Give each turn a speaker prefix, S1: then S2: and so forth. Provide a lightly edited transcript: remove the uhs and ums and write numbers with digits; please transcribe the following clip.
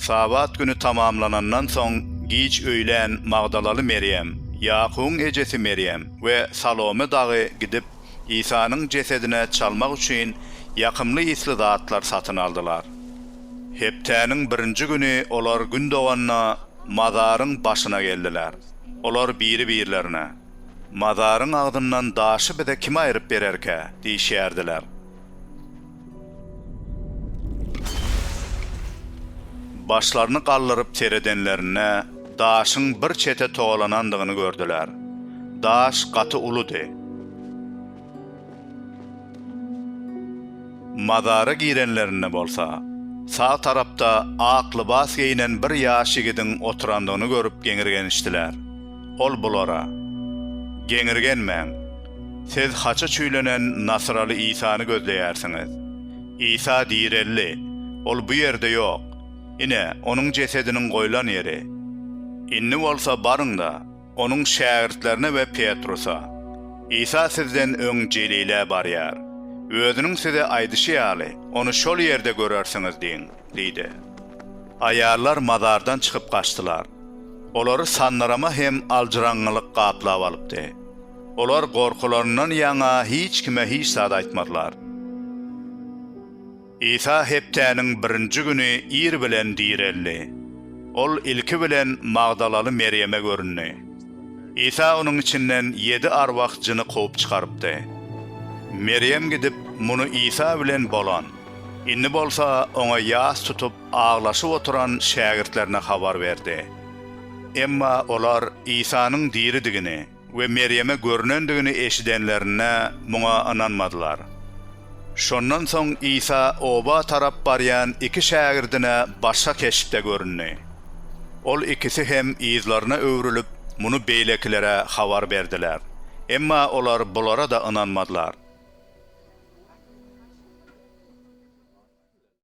S1: Sabat günü tamamlanandan soň giç öýlen Magdalaly Meryem, Ýakubyň ejesi Meryem we Salome dagy gidip İsa'nın cesedine çalmak üçin ýakymly isli zatlar satyn aldylar. Heptäniň birinji güni olar gün doganna mazaryň başyna geldiler. Olar biri-birlerine mazaryň agdyndan daşy bize kim aýryp bererke diýişýärdiler. Başlaryny gallyryp teredenlerine daşyň bir çete toğlanandygyny gördüler. Daş gaty uludy. Mazara girenlerine bolsa, sağ tarapda ak libas giyinen bir ýaş ýigitiň oturandygyny görüp geňirgenişdiler. Ol bulara: "Geňirgenmäň. Siz haça çüýlenen Nasraly İsa'ny gözleýärsiňiz. İsa direlli. Ol bu ýerde ýok. Ine onuň cesediniň goýulan ýeri. Inni bolsa barıňda onuň şägirdlerine we Petrusa. İsa sizden öňjelile barýar. Özüniň size aýdyşy onu şol ýerde görersiňiz" diýin, diýdi. Aýarlar mazardan çykyp kaçdylar. Olary sanlarama hem aljyraňlyk gaplap alypdy. Olar gorkularyndan ýaňa hiç kime hiç zat aýtmadylar. İsa heptäniň birinji güni ir bilen direlli. Ol ilki bilen Magdalaly Meryeme görünni. İsa onuň içinden 7 arwak jyny gowy çykarypdy. Meryem gidip muny İsa bilen bolan, inni bolsa oňa ýas tutup ağlaşyp oturan şägirdlerine habar berdi. Emma olar İsa'nın diridigini we Meryeme görünendigini eşidenlerine muňa inanmadylar. Şondan soň İsa oba tarap barýan iki şägirdine başga keşipde görünni. Ol ikisi hem izlaryna öwrülüp muny beýlekilere habar berdiler. Emma olar bulara da inanmadylar.